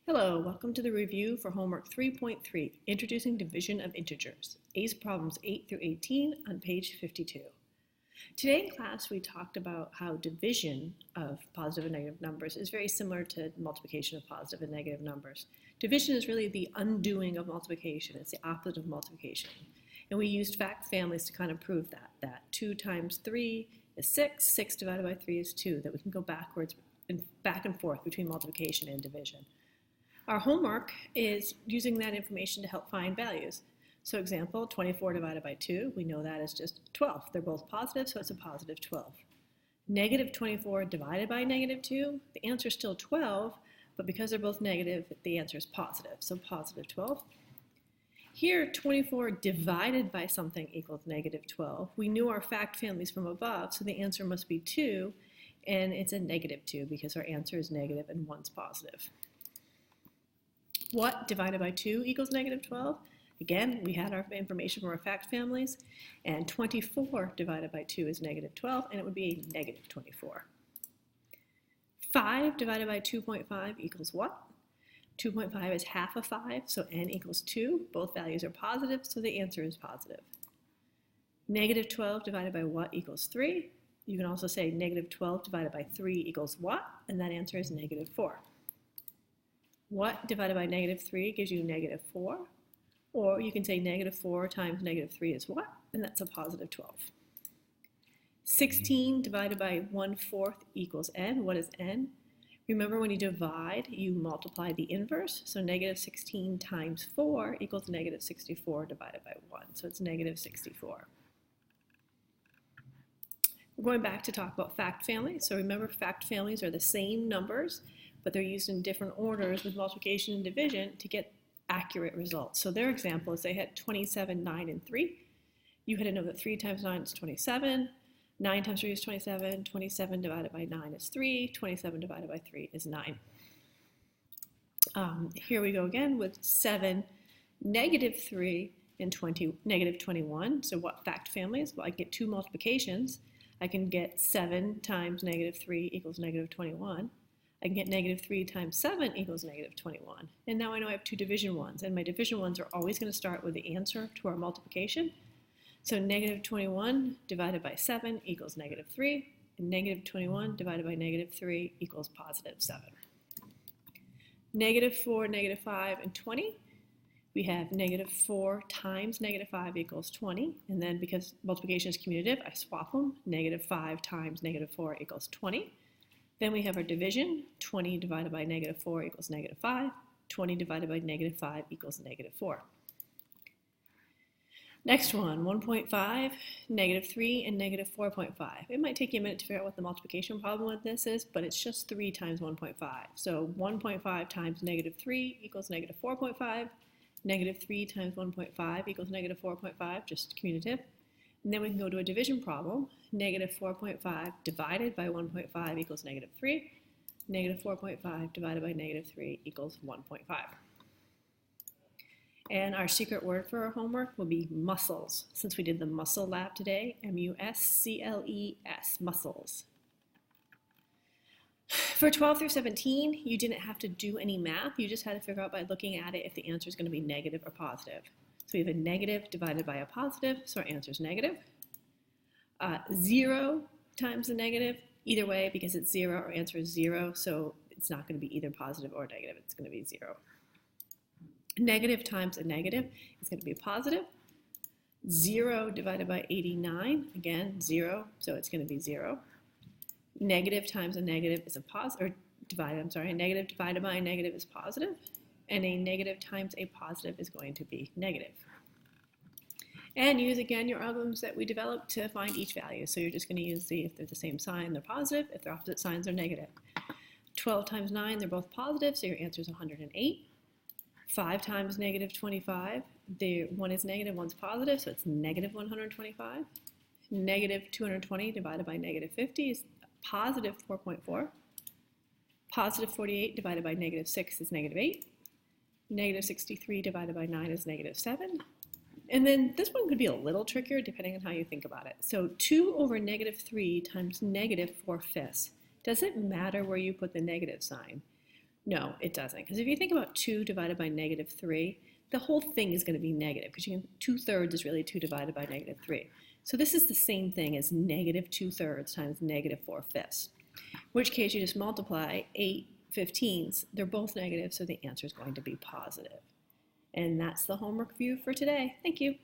Hello, welcome to the review for homework 3.3, Introducing Division of Integers, ACE problems 8 through 18 on page 52. Today in class we talked about how division of positive and negative numbers is very similar to multiplication of positive and negative numbers. Division is really the undoing of multiplication. It's the opposite of multiplication. And we used fact families to kind of prove that 2 times 3 is 6, 6 divided by 3 is 2, that we can go backwards and back and forth between multiplication and division. Our homework is using that information to help find values. So example, 24 divided by 2, we know that is just 12. They're both positive, so it's a positive 12. Negative 24 divided by negative 2, the answer is still 12, but because they're both negative, the answer is positive, so positive 12. Here, 24 divided by something equals negative 12. We knew our fact families from above, so the answer must be 2, and it's a negative 2 because our answer is negative and 1's positive. What divided by 2 equals negative 12? Again, we had our information from our fact families, and 24 divided by 2 is negative 12, and it would be a negative 24. 5 divided by 2.5 equals what? 2.5 is half of 5, so n equals 2. Both values are positive, so the answer is positive. Negative 12 divided by what equals 3? You can also say negative 12 divided by 3 equals what? And that answer is negative 4. What divided by negative 3 gives you negative 4? Or you can say negative 4 times negative 3 is what? And that's a positive 12. 16 divided by 1/4 equals n. What is n? Remember, when you divide, you multiply the inverse. So negative 16 times 4 equals negative 64 divided by 1. So it's negative 64. We're going back to talk about fact families. So remember, fact families are the same numbers, but they're used in different orders with multiplication and division to get accurate results. So their example is they had 27, 9, and 3. You had to know that 3 times 9 is 27, 9 times 3 is 27, 27 divided by 9 is 3, 27 divided by 3 is 9. Here we go again with 7, negative 3, and negative 21. So what fact families? Well, I get two multiplications. I can get 7 times negative 3 equals negative 21. I can get negative 3 times 7 equals negative 21. And now I know I have two division ones, and my division ones are always going to start with the answer to our multiplication. So negative 21 divided by 7 equals negative 3, and negative 21 divided by negative 3 equals positive 7. Negative 4, negative 5, and 20. We have negative 4 times negative 5 equals 20, and then because multiplication is commutative, I swap them. Negative 5 times negative 4 equals 20. Then we have our division, 20 divided by negative 4 equals negative 5. 20 divided by negative 5 equals negative 4. Next one, 1.5, negative 3, and negative 4.5. It might take you a minute to figure out what the multiplication problem with this is, but it's just 3 times 1.5. So 1.5 times negative 3 equals negative 4.5. Negative 3 times 1.5 equals negative 4.5, just commutative. And then we can go to a division problem. Negative 4.5 divided by 1.5 equals negative 3. Negative 4.5 divided by negative 3 equals 1.5. And our secret word for our homework will be muscles, since we did the muscle lab today, M-U-S-C-L-E-S, muscles. For 12 through 17, you didn't have to do any math. You just had to figure out by looking at it if the answer is going to be negative or positive. So we have a negative divided by a positive, so our answer is negative. 0 times the negative, either way, because it's 0, our answer is 0, so it's not going to be either positive or negative, it's going to be 0. Negative times a negative is going to be positive. 0 divided by 89, again, 0, so it's going to be 0. Negative times a negative is a positive, a negative divided by a negative is positive, and a negative times a positive is going to be negative. And use, again, your algorithms that we developed to find each value. So you're just going to use if they're the same sign, they're positive. If they're opposite signs, they're negative. 12 times 9, they're both positive, so your answer is 108. 5 times negative 25, one is negative, one's positive, so it's negative 125. Negative 220 divided by negative 50 is positive 4.4. Positive 48 divided by negative 6 is negative 8. Negative 63 divided by 9 is negative 7. And then this one could be a little trickier depending on how you think about it. So 2 over negative 3 times negative 4/5. Doesn't matter where you put the negative sign. No, it doesn't. Because if you think about 2 divided by negative 3, the whole thing is going to be negative, because 2/3 is really 2 divided by negative 3. So this is the same thing as negative 2/3 times negative 4/5. In which case you just multiply 8/15s. They're both negative, so the answer is going to be positive. And that's the homework view for today. Thank you.